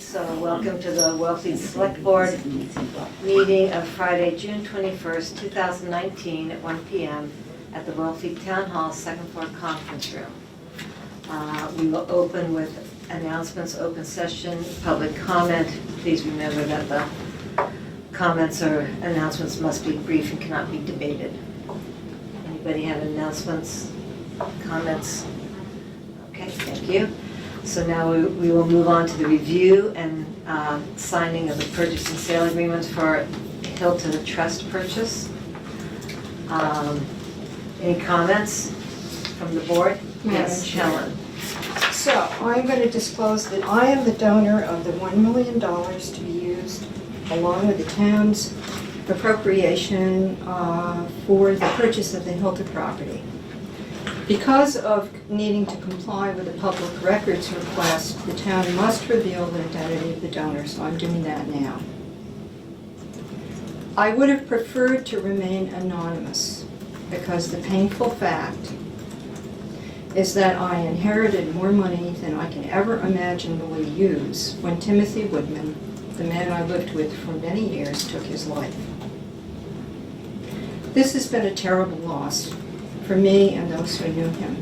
So welcome to the Wellfleet Select Board meeting of Friday, June 21st, 2019 at 1 p.m. at the Wellfleet Town Hall, second floor conference room. We will open with announcements, open session, public comment. Please remember that the comments or announcements must be brief and cannot be debated. Anybody have announcements, comments? Okay, thank you. So now we will move on to the review and signing of the purchase and sale agreements for Hilton Trust purchase. Any comments from the board? Yes, Helen. So I'm going to disclose that I am the donor of the $1 million to be used along with the town's appropriation for the purchase of the Hilton property. Because of needing to comply with the public records request, the town must reveal the identity of the donor, so I'm doing that now. I would have preferred to remain anonymous because the painful fact is that I inherited more money than I can ever imaginably use when Timothy Woodman, the man I lived with for many years, took his life. This has been a terrible loss for me and those who knew him.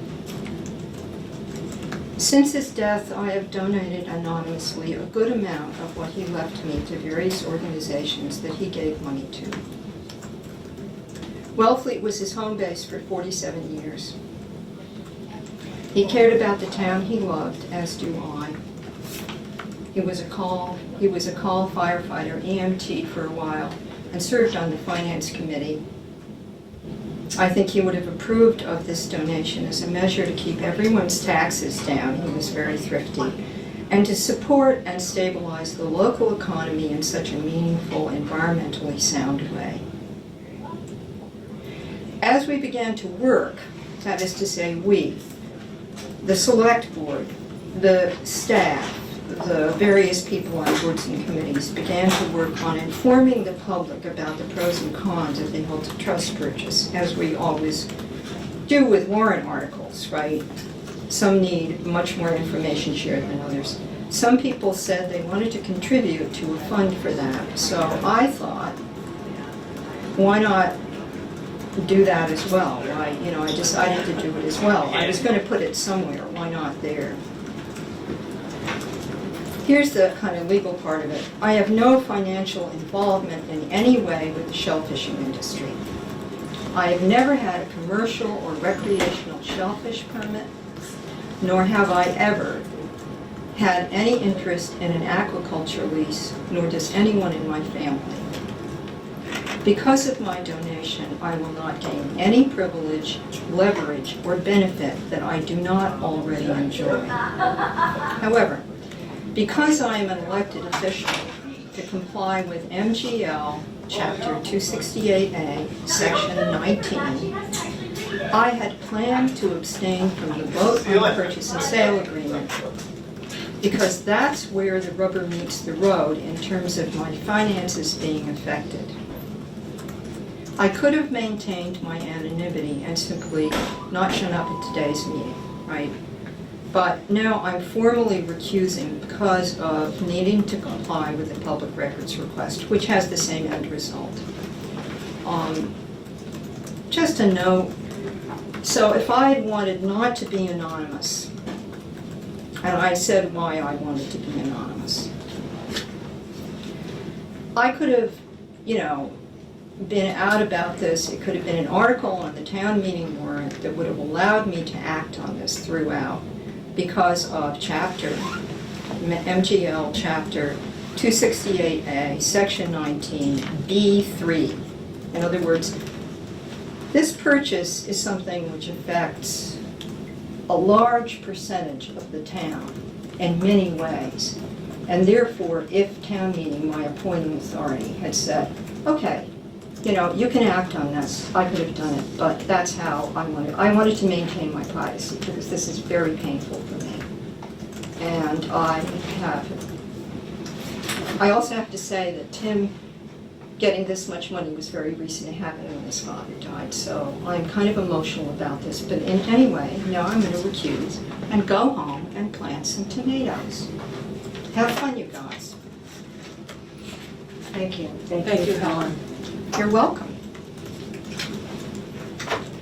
Since his death, I have donated anonymously a good amount of what he left me to various organizations that he gave money to. Wellfleet was his home base for 47 years. He cared about the town he loved, as do I. He was a call firefighter, EMT for a while, and served on the finance committee. I think he would have approved of this donation as a measure to keep everyone's taxes down. He was very thrifty. And to support and stabilize the local economy in such a meaningful, environmentally sound way. As we began to work, that is to say we, the select board, the staff, the various people on boards and committees began to work on informing the public about the pros and cons of the Hilton Trust purchase, as we always do with warrant articles, right? Some need much more information shared than others. Some people said they wanted to contribute to a fund for that, so I thought, why not do that as well? I decided to do it as well. I was going to put it somewhere, why not there? Here's the kind of legal part of it. I have no financial involvement in any way with the shellfishing industry. I have never had a commercial or recreational shellfish permit, nor have I ever had any interest in an aquaculture lease, nor does anyone in my family. Because of my donation, I will not gain any privilege, leverage, or benefit that I do not already enjoy. However, because I am an elected official, to comply with MGL Chapter 268A, Section 19, I had planned to abstain from the vote on the purchase and sale agreement because that's where the rubber meets the road in terms of my finances being affected. I could have maintained my anonymity and simply not shown up at today's meeting, right? But now I'm formally recusing because of needing to comply with the public records request, which has the same end result. Just a note, so if I had wanted not to be anonymous, and I said why I wanted to be anonymous, I could have, been out about this. It could have been an article on the town meeting warrant that would have allowed me to act on this throughout, because of MGL Chapter 268A, Section 19, B3. In other words, this purchase is something which affects a large percentage of the town in many ways. And therefore, if town meeting, my appointing authority, had said, okay, you can act on this, I could have done it, but that's how I wanted to maintain my privacy because this is very painful for me. And I also have to say that Tim getting this much money was very recent. It happened when his father died, so I'm kind of emotional about this. But anyway, now I'm going to recuse and go home and plant some tomatoes. Have fun, you guys. Thank you. Thank you, Helen. You're welcome.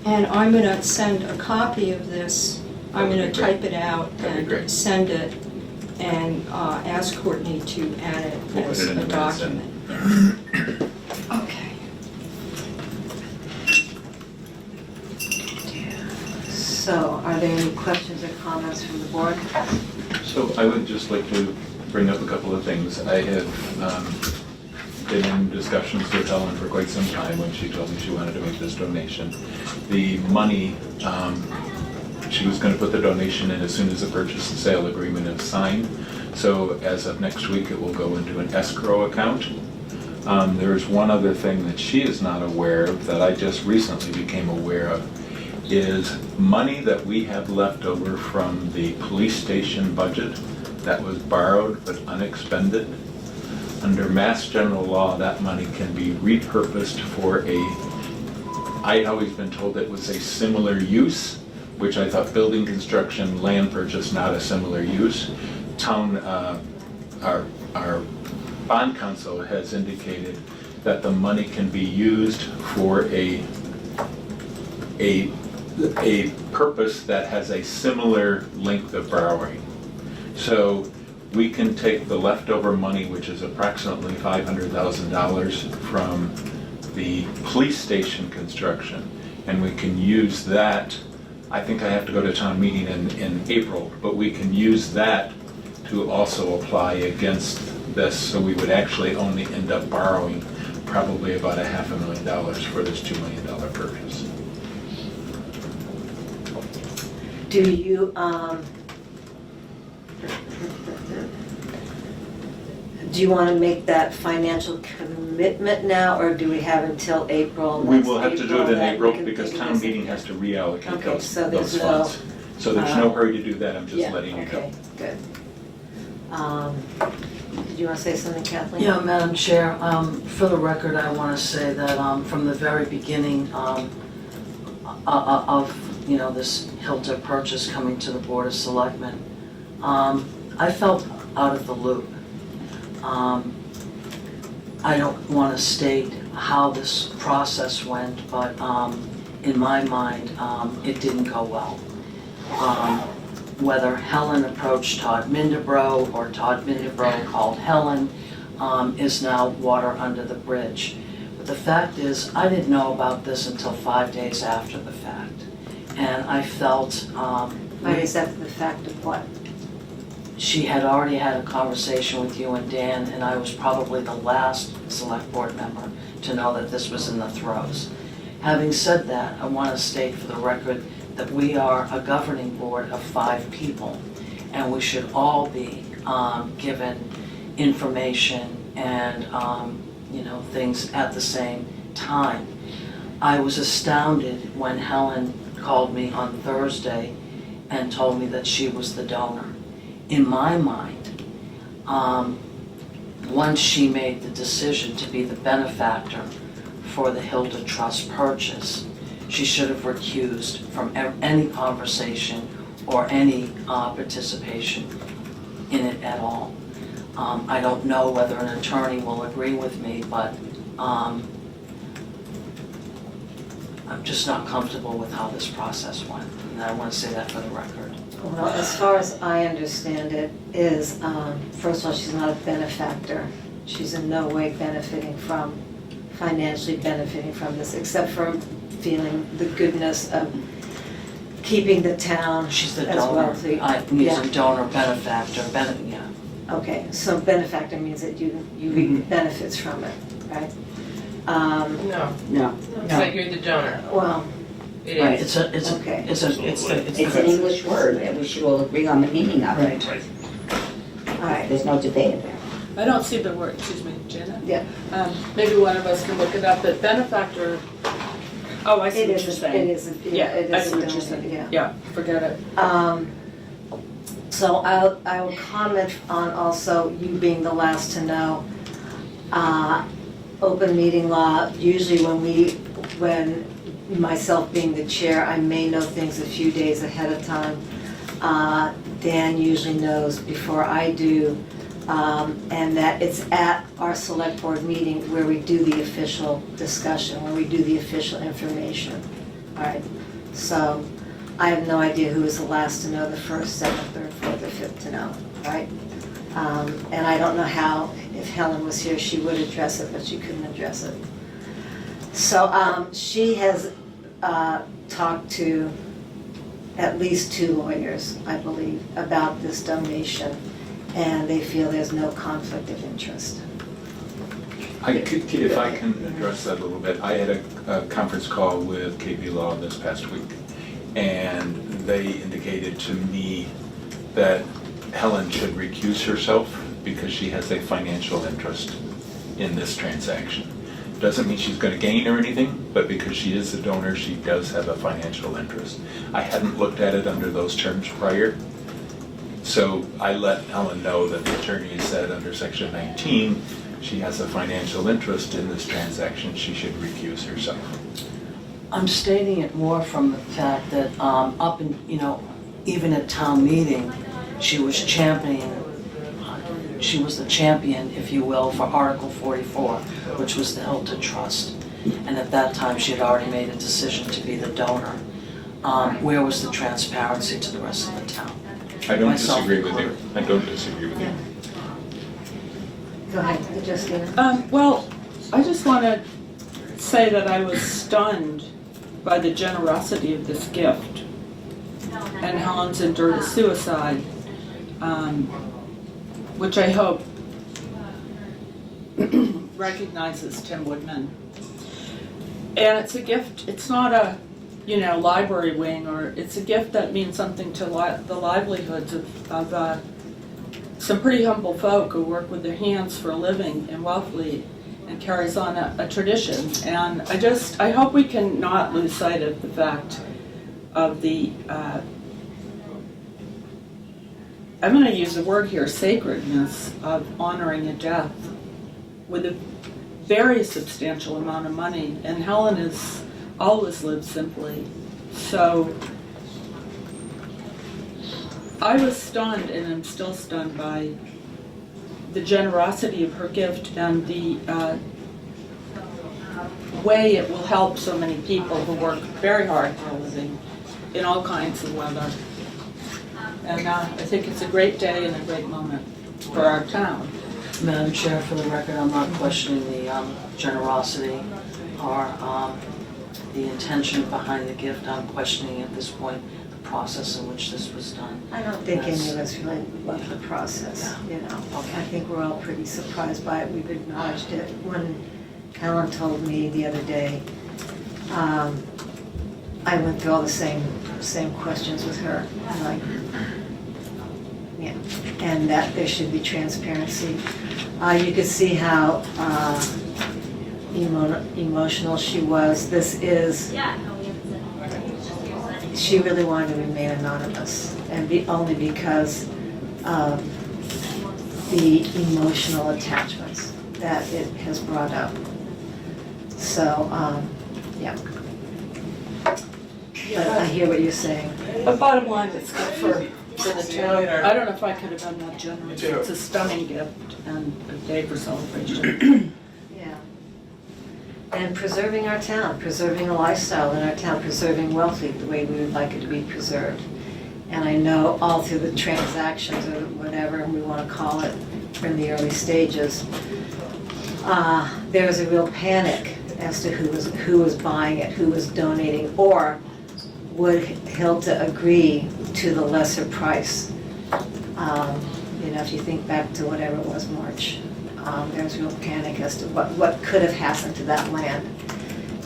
And I'm gonna send a copy of this. I'm gonna type it out That'd be and great. send it and ask Courtney to add it We'll put as it in a the minutes then. document. Okay. So, are there any questions or comments from the board? So I would just like to bring up a couple of things. I have been in discussions with Helen for quite some time when she told me she wanted to make this donation. The money, she was going to put the donation in as soon as the purchase and sale agreement is signed. So as of next week, it will go into an escrow account. There is one other thing that she is not aware of that I just recently became aware of, is money that we have left over from the police station budget that was borrowed but unexpended. Under Mass General Law, that money can be repurposed for I'd always been told it was a similar use, which I thought building construction, land purchase, not a similar use. Town, our bond council has indicated that the money can be used for a purpose that has a similar length of borrowing. So we can take the leftover money, which is approximately $500,000 from the police station construction, and we can use that. I think I have to go to town meeting in April, but we can use that to also apply against this, so we would actually only end up borrowing probably about $500,000 for this $2 million purchase. Do you, do you want to make that financial commitment now, or do we have until April? We will have to do it in that we April can because take town this? meeting has to reallocate Okay, so there's those no, funds. So there's no hurry to do that, I'm just Yeah, letting you know. okay, good. Did you want to say something, Kathleen? Yeah, Madam Chair, for the record, I want to say that from the very beginning of, this Hilda purchase coming to the Board of Selectmen, I felt out of the loop. I don't want to state how this process went, but in my mind, it didn't go well. Whether Helen approached Todd Mindebro or Todd Mindebro called Helen is now water under the bridge. But the fact is, I didn't know about this until 5 days after the fact. And I felt... 5 days after the fact of what? She had already had a conversation with you and Dan, and I was probably the last select board member to know that this was in the throes. Having said that, I want to state for the record that we are a governing board of 5 people, and we should all be given information and things at the same time. I was astounded when Helen called me on Thursday and told me that she was the donor. In my mind, once she made the decision to be the benefactor for the Hilda Trust purchase, she should have recused from any conversation or any participation in it at all. I don't know whether an attorney will agree with me, but I'm just not comfortable with how this process went, and I want to say that for the record. Well, as far as I understand it, is, first of all, she's not a benefactor. She's in no way financially benefiting from this, except for feeling the goodness of keeping the town She's the as donor. wealthy. I'm using donor, benefactor, yeah. Okay, so benefactor means that you reap benefits from it, right? No, No. it's like you're the donor. Well, It Right. is. It's Okay. An English word, and we should all agree on the meaning of it. all right, There's no debate about it. I don't see the word, excuse me, Janet. yeah. Maybe one of us can look it up, but benefactor, oh, I see It what is, you're it saying. is, it Yeah, is I a see what you're donor, saying. yeah. Yeah, forget it. So I will comment on also you being the last to know. Open meeting law, usually when myself being the chair, I may know things a few days ahead of time. Dan usually knows before I do. And that it's at our select board meeting where we do the official discussion, where we do the official information. All right, so I have no idea who was the last to know, the first, second, third, fourth, or fifth to know, right? And I don't know how, if Helen was here, she would address it, but she couldn't address it. So she has talked to at least 2 lawyers, I believe, about this donation, and they feel there's no conflict of interest. If I can address that a little bit, I had a conference call with KP Law this past week, and they indicated to me that Helen should recuse herself because she has a financial interest in this transaction. Doesn't mean she's going to gain or anything, but because she is the donor, she does have a financial interest. I hadn't looked at it under those terms prior, so I let Helen know that the attorney said under Section 19, she has a financial interest in this transaction, she should recuse herself. I'm stating it more from the fact that up in, even at town meeting, she was the champion, if you will, for Article 44, which was the Hilton Trust. And at that time, she had already made a decision to be the donor. Where was the transparency to the rest of the town? I don't Myself disagree with you. included. I don't disagree with you. Go ahead, Justina. Well, I just want to say that I was stunned by the generosity of this gift. And Helen's endured a suicide, which I hope recognizes Tim Woodman. And it's a gift, it's not a, library wing, or it's a gift that means something to the livelihoods of some pretty humble folk who work with their hands for a living in Wellfleet and carries on a tradition. And I hope we can not lose sight of the fact of the, I'm going to use the word here, sacredness of honoring a death with a very substantial amount of money. And Helen has always lived simply. So I was stunned, and I'm still stunned by the generosity of her gift and the way it will help so many people who work very hard for a living in all kinds of weather. And I think it's a great day and a great moment for our town. Madam Chair, for the record, I'm not questioning the generosity or the intention behind the gift. I'm questioning at this point the process in which this was done. I don't think any of us really love the process, I think we're all pretty surprised by it. We've acknowledged it. When Helen told me the other day, I went through all the same questions with her, and that there should be transparency. You could see how emotional she was. She really wanted to remain anonymous, and only because of the emotional attachments that it has brought up. So, yeah. But I hear what you're saying. But bottom line, it's good for the town. I don't know if I could have been that generous. It's a stunning gift and a day for celebration. Yeah. And preserving our town, preserving a lifestyle in our town, preserving Wellfleet the way we would like it to be preserved. And I know all through the transactions or whatever we want to call it from the early stages, there was a real panic as to who was buying it, who was donating, or would Hilda agree to the lesser price? If you think back to whatever it was, March, there was real panic as to what could have happened to that land.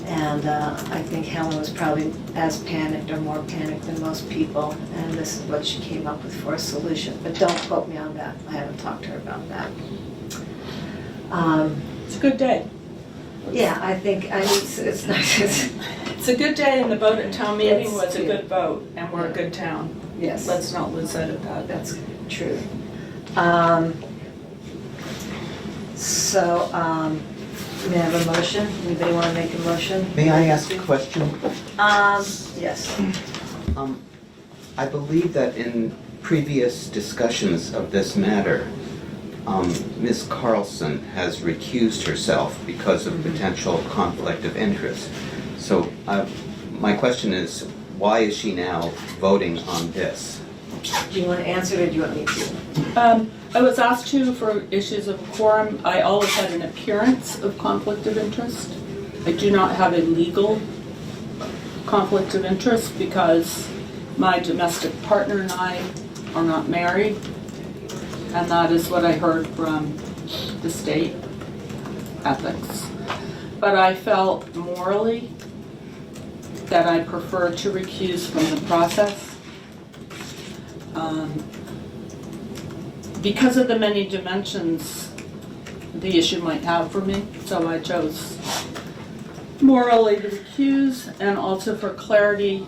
And I think Helen was probably as panicked or more panicked than most people, and this is what she came up with for a solution. But don't quote me on that. I haven't talked to her about that. It's a good day. Yeah, I think it's nice. It's a good day, and the vote at town meeting was a good vote, and we're a good town. Yes. Let's not lose sight of that. That's true. May I have a motion? Anybody want to make a motion? May I ask a question? Yes. I believe that in previous discussions of this matter, Ms. Carlson has recused herself because of potential conflict of interest. So my question is, why is she now voting on this? Do you want to answer it or do you want me to? I was asked to for issues of quorum. I always had an appearance of conflict of interest. I do not have a legal conflict of interest because my domestic partner and I are not married, and that is what I heard from the state ethics. But I felt morally that I prefer to recuse from the process. Because of the many dimensions the issue might have for me, so I chose morally to recuse, and also for clarity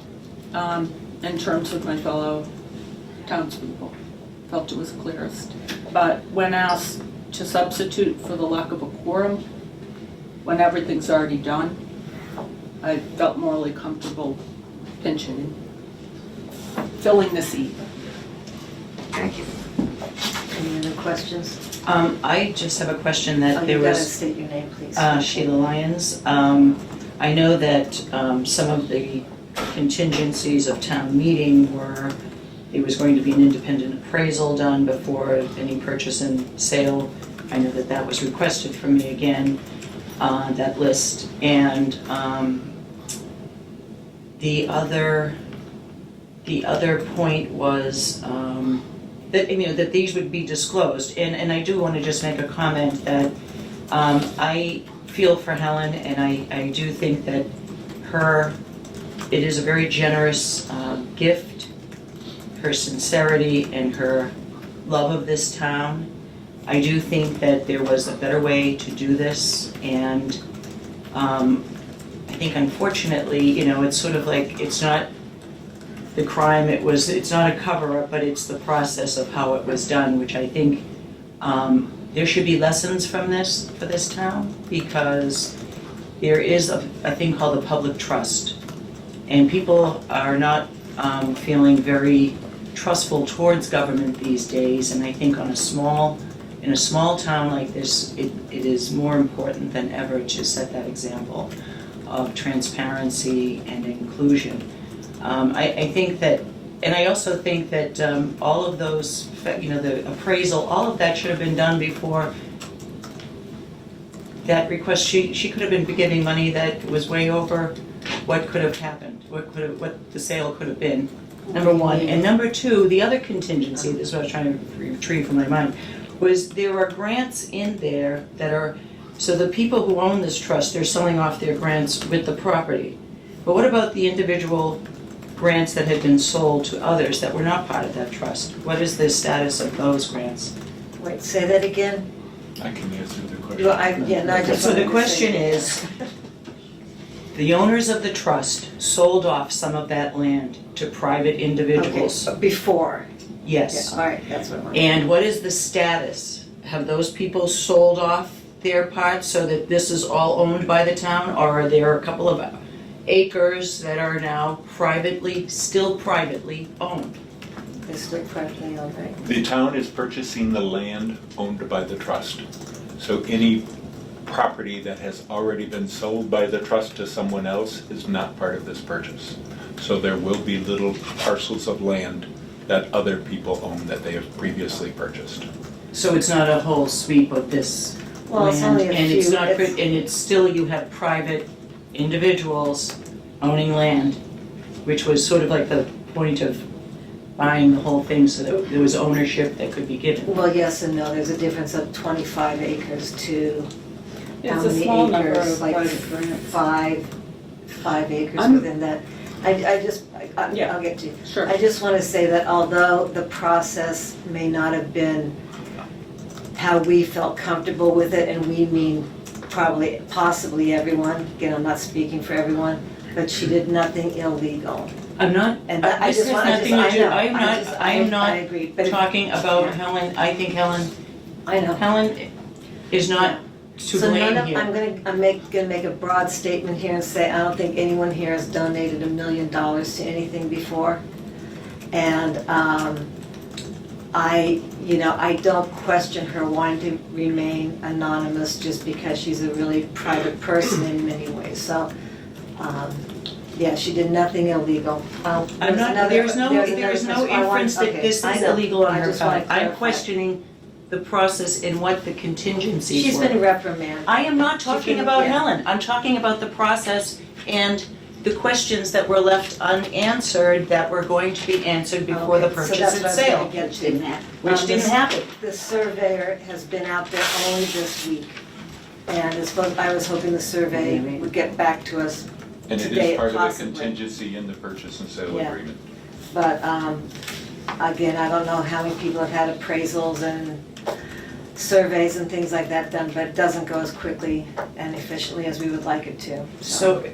in terms of my fellow townspeople. Felt it was clearest. But when asked to substitute for the lack of a quorum, when everything's already done, I felt morally comfortable pinching, filling the seat. Thank you. Any other questions? I just have a question Oh, that there you gotta was, state your name, please. Sheila Lyons. I know that some of the contingencies of town meeting were, there was going to be an independent appraisal done before any purchase and sale. I know that that was requested from me again, that list. And the other point was, that, you know, that these would be disclosed. And I do want to just make a comment that I feel for Helen, and I do think that it is a very generous gift, her sincerity and her love of this town. I do think that there was a better way to do this, and I think unfortunately, you know, it's sort of like, it's not the crime, it's not a cover-up, but it's the process of how it was done, which I think there should be lessons from this for this town, because there is a thing called the public trust, and people are not feeling very trustful towards government these days, and I think in a small town like this, it is more important than ever to set that example of transparency and inclusion. I think that, and I also think that all of those, you know, the appraisal, all of that should have been done before that request. She could have been giving money that was way over what could have happened, what the sale could have been, number one. And number two, the other contingency, this is what I was trying to retrieve from my mind, was there are grants in there that are, so the people who own this trust, they're selling off their grants with the property. But what about the individual grants that had been sold to others that were not part of that trust? What is the status of those grants? Wait, say that again? I can answer the question. Well, I just So wanted the to question say- is, the owners of the trust sold off some of that land to private individuals. Okay, before. Yes. Yeah, all right, that's what I wanted. And what is the status? Have those people sold off their parts so that this is all owned by the town? Or are there a couple of acres that are now still privately owned? They're still privately owned, right? The town is purchasing the land owned by the trust. So any property that has already been sold by the trust to someone else is not part of this purchase. So there will be little parcels of land that other people own that they have previously purchased. So it's not a whole sweep of this Well, it's land, only a and it's few, not, and it's still, you have private individuals owning land, which was sort of like the point of buying the whole thing, so that there was ownership that could be given. Well, yes and no, there's a difference of 25 acres to how It's a many small number acres? of Like private grants. five acres I'm- within that. Yeah. I'll get to you. Sure. I just want to say that although the process may not have been how we felt comfortable with it, and we mean possibly everyone, again, I'm not speaking for everyone, but she did nothing illegal. I'm not, And that- I this just has want, I nothing to do, know, I am I not agree, but if- talking about yeah. Helen. I think Helen I know. is not to So blame I'm here. gonna make a broad statement here and say, I don't think anyone here has donated $1 million to anything before. And I don't question her wanting to remain anonymous just because she's a really private person in many ways, so, yeah, she did nothing illegal. I'm not, there's no inference that this is illegal on her part. I'm questioning the process and what the contingencies She's were. been reprimanded. I am not talking about yeah. Helen, I'm talking about the process and the questions that were left unanswered that were going to be answered before the Okay, so purchase that's and what I was sale, gonna get Which to. didn't happen. which didn't happen. The surveyor has been out there only this week, and I was hoping the survey would get back to us And it today, is part of the possibly. contingency in the purchase and sale Yeah. agreement. But, again, I don't know how many people have had appraisals and surveys and things like that done, but it doesn't go as quickly and efficiently as we would like it to. So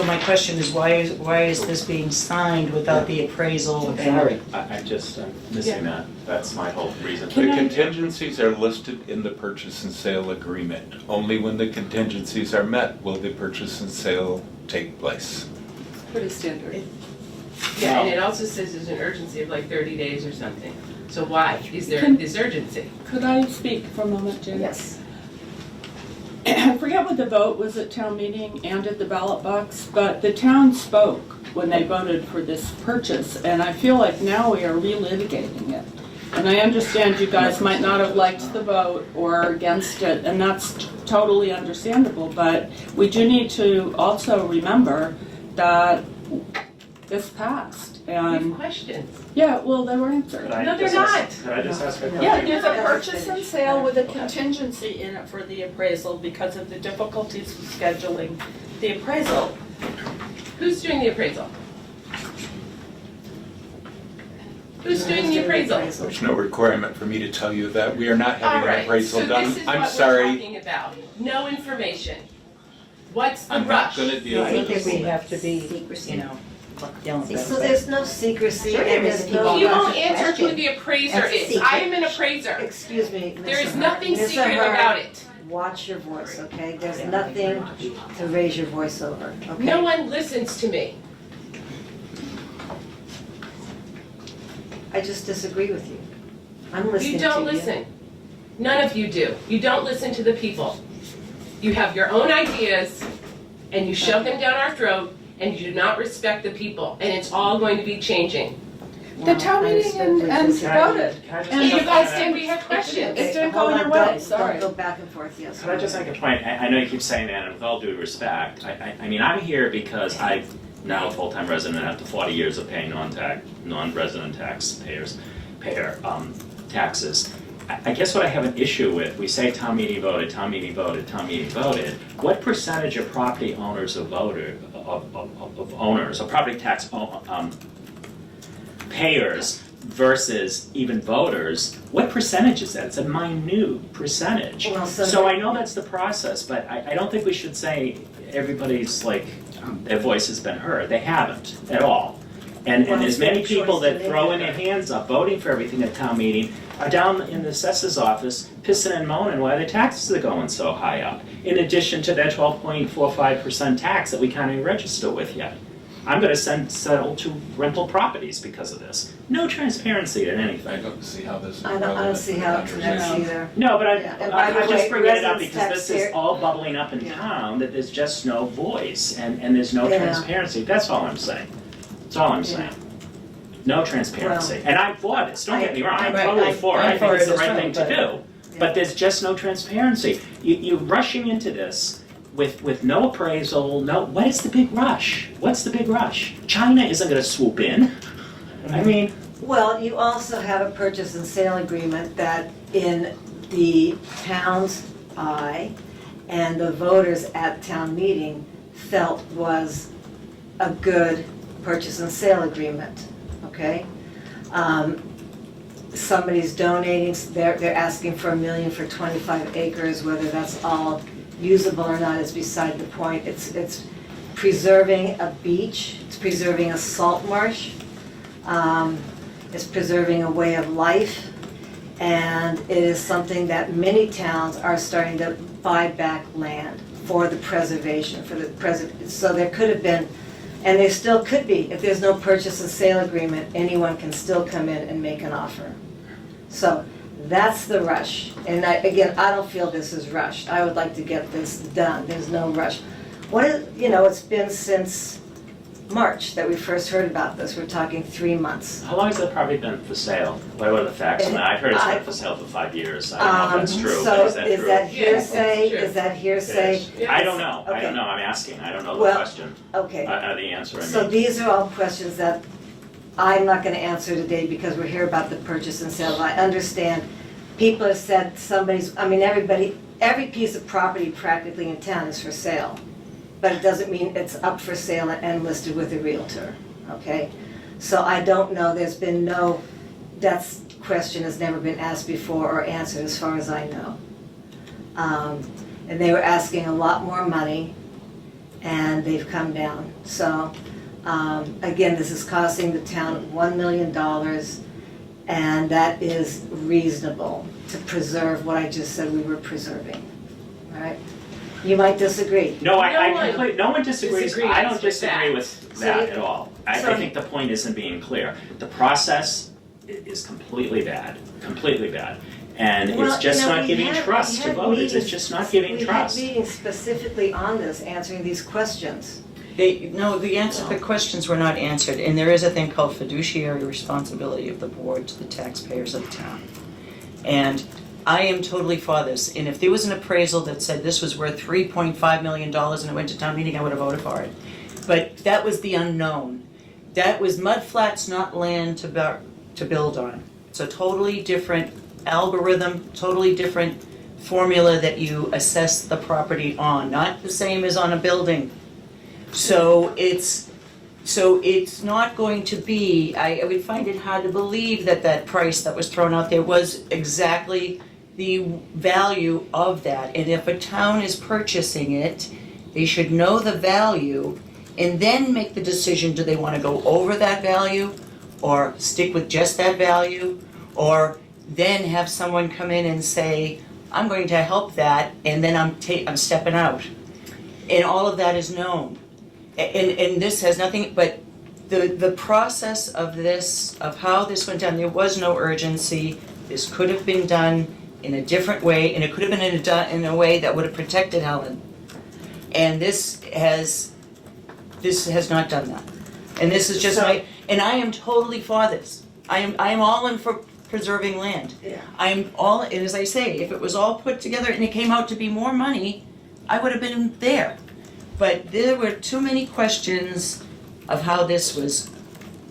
my question is, why is this being signed without the appraisal? Sorry. I'm just missing that. That's my whole reason. The contingencies are listed in the purchase and sale agreement. Only when the contingencies are met will the purchase and sale take place. Pretty standard. Yeah, and it also says there's an urgency of like 30 days or something. So why is there Can- this urgency? Could I speak for a moment, Jen? Yes. I forget what the vote was at town meeting and at the ballot box, but the town spoke when they voted for this purchase, and I feel like now we are relitigating it. And I understand you guys might not have liked the vote or against it, and that's totally understandable, but we do need to also remember that this passed, We have and, questions. yeah, well, they were answered. Could I No, they're just ask- not. Could I just ask a question? Yeah, there's a Yeah. purchase and sale with a contingency in it for the appraisal because of the difficulties with scheduling the appraisal. Who's doing the appraisal? Who's doing the appraisal? There's no requirement for me to tell you that. We are not All having an right, appraisal so done. this is I'm what we're sorry. talking about. No information. What's the I'm not rush? gonna deal I with think this. we have to be, Secrecy. you know, yelling about So it. there's no secrecy, Sure and there there's is. no. You That's won't a answer who question. the appraiser That's a is. secret. I am an appraiser. Excuse me, Ms. There is Ahern. nothing Ms. secret Ahern, about it. Watch your voice, okay? There's nothing to raise your voice over, okay? No one listens to me. I just disagree with you. I'm listening You to you. don't listen. None of you do. You don't listen to the people. You have your own ideas and you shove them down our throat and you do not respect the people. And it's all going to be changing. The town I meeting respect and your voted. Can I just And make you a guys comment? did, we have questions. It didn't go Hold your on, way, don't sorry. go back and forth, yes. Could I just make a point? I know you keep saying that, and with all due respect, I mean, I'm here because I'm now a full-time resident after 40 years of paying non-resident taxes. I guess what I have an issue with, we say town meeting voted, town meeting voted, town meeting voted. What percentage of property owners of owners, of property tax payers versus even voters, what percentage is that? It's a minute percentage. Well, So I know that's the process, but I don't think we should say everybody's like, their voice has been heard. They haven't at all. And Well, there's it's their many people choice to that make throw it. in their hands up, voting for everything at town meeting, are down in the assessor's office pissing and moaning why their taxes are going so high up, in addition to that 12.45% tax that we can't even register with yet. I'm gonna settle to rental properties because of this. No transparency in anything. I don't see how this is I don't see how it connects either. No, but Yeah, and by the I'm just way, bringing it up residents' because this is taxpayer- all bubbling up in Yeah. town, that there's just no voice and there's no Yeah. transparency. That's all I'm saying. That's all I'm saying. No transparency. And I'm for this, don't get me wrong, I'm Right, totally for it. I'm I think for it's it the as right well, thing to but- do. But there's just no transparency. You're rushing into this with no appraisal, what is the big rush? What's the big rush? China isn't gonna swoop in. I mean, Well, you also have a purchase and sale agreement that in the town's eye and the voters at town meeting felt was a good purchase and sale agreement, okay? Somebody's donating, they're asking for $1 million for 25 acres, whether that's all usable or not is beside the point. It's preserving a beach, it's preserving a salt marsh, it's preserving a way of life, and it is something that many towns are starting to buy back land for the preservation, so there could have been, and there still could be, if there's no purchase and sale agreement, anyone can still come in and make an offer. So that's the rush. And again, I don't feel this is rushed. I would like to get this done. There's no rush. It's been since March that we first heard about this. We're talking 3 months. How long has that property been for sale? What are the facts on that? I've heard it's been for sale for 5 years. I don't know if that's true, but is that true? So is that Yes, hearsay? it's true. Is that It hearsay? is. Yes. I don't know. I Okay. don't know. I'm asking. I don't know the Well, question. Okay. The answer, I mean. So these are all questions that I'm not gonna answer today because we're here about the purchase and sale. I understand people have said every piece of property practically in town is for sale. But it doesn't mean it's up for sale and listed with a realtor, okay? So I don't know, that question has never been asked before or answered as far as I know. And they were asking a lot more money and they've come down. So, again, this is costing the town $1 million and that is reasonable to preserve what I just said we were preserving, all right? You might disagree. No No one disagrees. disagrees I don't with disagree that. with that at all. I think the point isn't being clear. The process is completely bad, And Well, it's just not we giving had- trust we to had voters. It's meetings- just not giving trust. We had meetings specifically on this, answering these questions. The questions were not answered, and there is a thing called fiduciary responsibility of the board to the taxpayers of the town. And I am totally for this, and if there was an appraisal that said this was worth $3.5 million and it went to town meeting, I would have voted for it. But that was the unknown. That was mud flats, not land to build on. It's a totally different algorithm, totally different formula that you assess the property on, not the same as on a building. So it's not going to be, I would find it hard to believe that price that was thrown out there was exactly the value of that. And if a town is purchasing it, they should know the value and then make the decision, do they want to go over that value or stick with just that value? Or then have someone come in and say, I'm going to help that and then I'm stepping out. And all of that is known. And this has nothing, but the process of this, of how this went down, there was no urgency. This could have been done in a different way, and it could have been done in a way that would have protected Helen. And this has not done that. And this is just and I am totally for this. I am all in for preserving land. Yeah. I'm all, and as I say, if it was all put together and it came out to be more money, I would have been there. But there were too many questions of how this was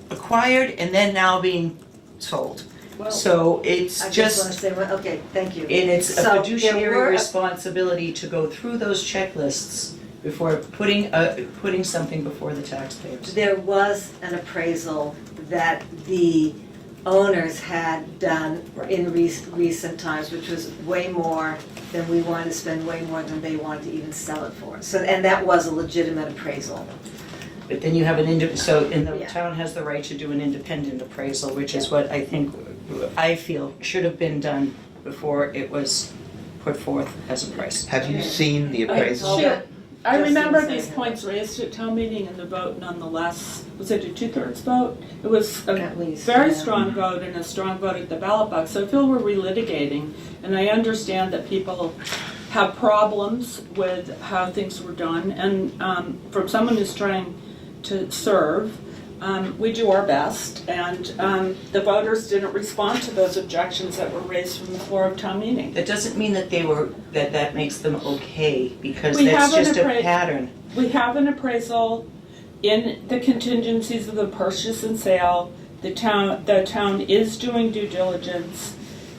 acquired and then now being sold. Well, So it's I just want to say, okay, thank you. and it's So a there fiduciary were- responsibility to go through those checklists before putting something before the taxpayers. There was an appraisal that the owners had done in recent times, which was way more than we wanted to spend, way more than they wanted to even sell it for. So, and that was a legitimate appraisal. But then you have and the Yeah. town has the right to do an independent appraisal, which is what I feel should have been done before it was put forth as a price. Have you seen the appraisal? I remember Justin these saying points raised at town meeting and the vote nonetheless, was it a 2/3 vote? It was a At least, very yeah. strong vote and a strong vote at the ballot box. So I feel we're relitigating, and I understand that people have problems with how things were done. And from someone who's trying to serve, we do our best. And the voters didn't respond to those objections that were raised from the floor of town meeting. That doesn't mean that that makes them okay, because We that's have an just a appra- pattern. We have an appraisal in the contingencies of the purchase and sale. The town is doing due diligence,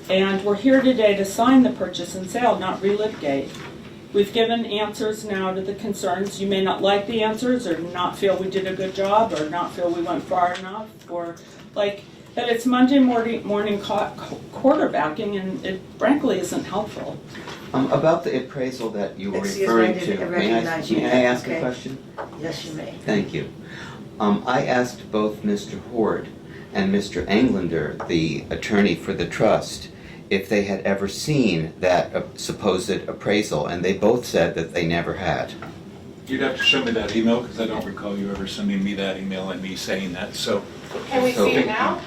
and we're here today to sign the purchase and sale, not relitigate. We've given answers now to the concerns. You may not like the answers, or not feel we did a good job, or not feel we went far enough, or but it's Monday morning quarterbacking, and it frankly isn't helpful. About the appraisal that you were Excuse me, referring I didn't to, recognize you. may I ask a Okay. question? Yes, you may. Thank you. I asked both Mr. Horde and Mr. Englander, the attorney for the trust, if they had ever seen that supposed appraisal, and they both said that they never had. You'd have to show me that email, because I don't recall you ever sending me that email and me saying that, so. Can we So- see it now?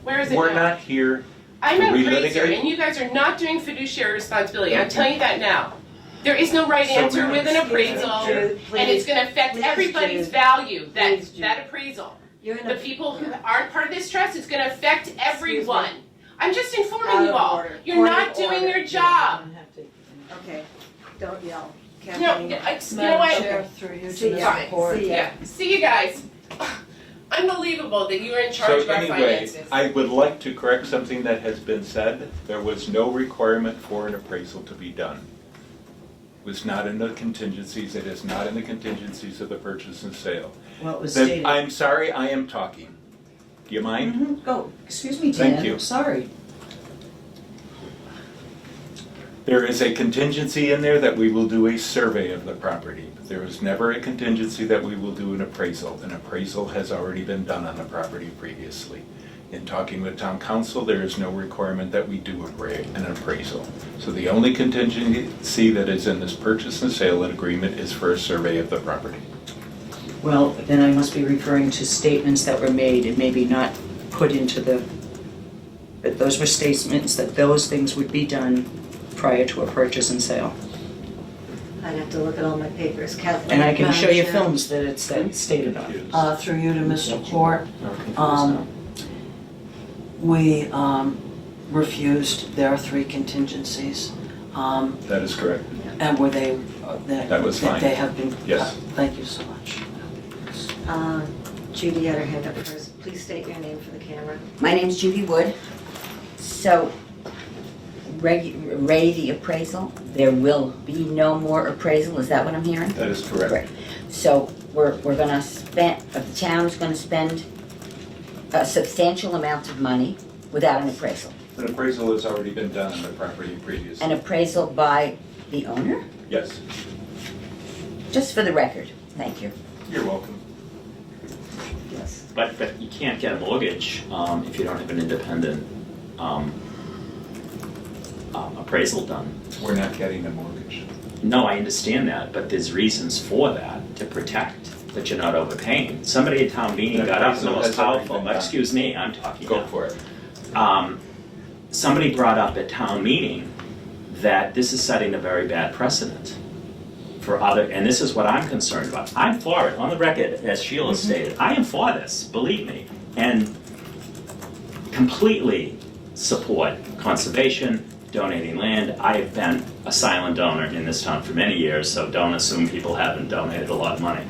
Where is it We're now? not here I'm an appraiser, relitigate. and you guys are not doing fiduciary responsibility. I'm telling you that now. There is no right So, answer ma'am, with an appraisal, Jude, and it's please, gonna affect please, everybody's Jude. value, Please, Jude. that appraisal. You're in The a, people who aren't part of this trust, it's gonna affect everyone. I'm just Out informing you of all. order. You're Point not of doing order. your job. okay, don't yell. No, Kathleen? you know what? through you to Fine. Yeah, see you guys. Unbelievable that you are in charge So of our anyway, finances. I would like to correct something that has been said. There was no requirement for an appraisal to be done. It was not in the contingencies, it is not in the contingencies of the purchase and sale. Well, it was Then stated. I'm sorry, I am talking. Do you mind? Mhm, Go, excuse me, Thank Dan, you. sorry. There is a contingency in there that we will do a survey of the property. There is never a contingency that we will do an appraisal. An appraisal has already been done on the property previously. In talking with town council, there is no requirement that we do an appraisal. So the only contingency that is in this purchase and sale agreement is for a survey of the property. Well, then I must be referring to statements that were made and maybe not put into the, but those were statements that those things would be done prior to a purchase and sale. I'd have to look at all my papers, Kathleen. And I can show you Madam Chair. films that it's stated on. Through you to Mr. Court, Or confused Um, we refused their 3 contingencies. That is correct. And were they, That was fine. they have been, Yes. thank you so much. Judy had her hand up first. Please state your name for the camera. My name's Judy Wood. So, Ray, the appraisal, there will be no more appraisal, is that what I'm hearing? That is correct. Right. So, we're gonna spend, the town is gonna spend a substantial amount of money without an appraisal. An appraisal has already been done on the property previously. An appraisal by the owner? Yes, Just for the record, thank you. you're welcome. Yes. But you can't get a mortgage if you don't have an independent appraisal done. We're not getting a mortgage. No, I understand that, but there's reasons for that, to protect that you're not overpaying. Somebody at town meeting got up, the Appraisal most has already powerful, been done. excuse me, I'm talking Go now. for it. Somebody brought up at town meeting that this is setting a very bad precedent for other, and this is what I'm concerned about. I'm for it, on the record, as Sheila stated, I am for this, believe me, and completely support conservation, donating land. I have been a silent donor in this town for many years, so don't assume people haven't donated a lot of money.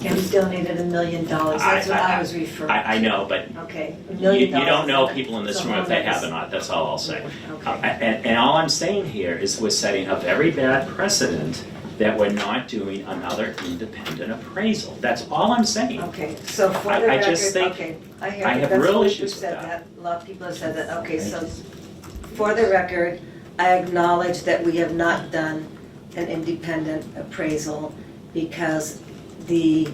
And he donated $1 million. That's what I was referring to. I know, but Okay, $1 you million. don't know people in this So room if they have or hold not, that's all I'll say. Okay. And all I'm saying here is we're setting a very bad precedent that we're not doing another independent appraisal. That's all I'm saying. Okay, so for I the record, just think okay, I hear I you. have That's real what issues you've with said that. A lot of people have said that. Okay, so for the record, I acknowledge that we have not done an independent appraisal because the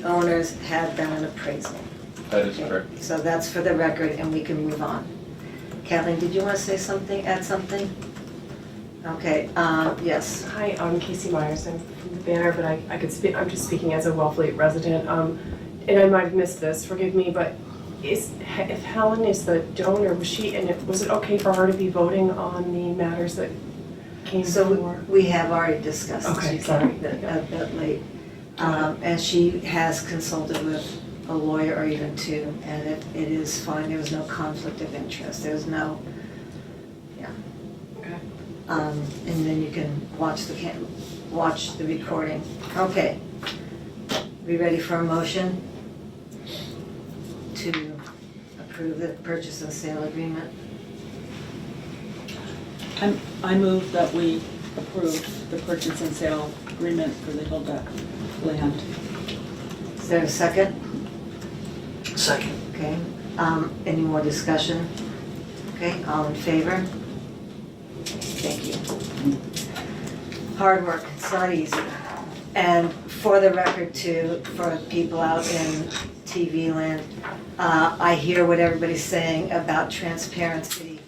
owners have done an appraisal. That is Okay, correct. so that's for the record, and we can move on. Kathleen, did you want to say something, add something? Okay, yes. Hi, I'm Casey Myers. I'm from the Banner, but I could speak, I'm just speaking as a Wellfleet resident. And I might have missed this, forgive me, but if Helen is the donor, was it okay for her to be voting on the matters that came So before? we have already discussed. Okay, She's sorry. a bit late. And she has consulted with a lawyer or even two, and it is fine. There was no conflict of interest. There's no, yeah. Okay. And then you can watch the recording. Okay. We ready for a motion to approve the purchase and sale agreement? I move that we approve the purchase and sale agreement for the Hilda land. Is there a second? Second. Okay. Any more discussion? Okay, all in favor? Thank you. Hard work, it's not easy. And for the record too, for people out in TV land, I hear what everybody's saying about transparency.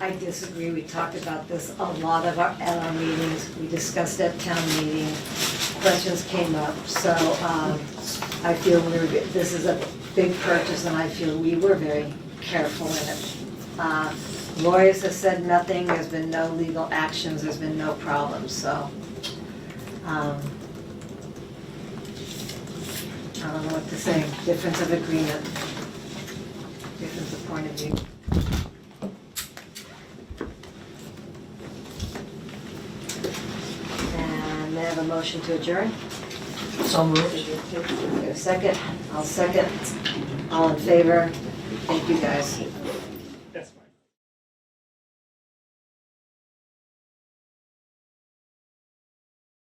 I disagree, we talked about this a lot at our meetings, we discussed at town meeting, questions came up, so I feel this is a big purchase, and I feel we were very careful in it. Lawyers have said nothing, there's been no legal actions, there's been no problems, so. I don't know what to say, difference of agreement, difference of point of view. And may I have a motion to adjourn? So moved. Is there a second? I'll second. All in favor? Thank you, guys.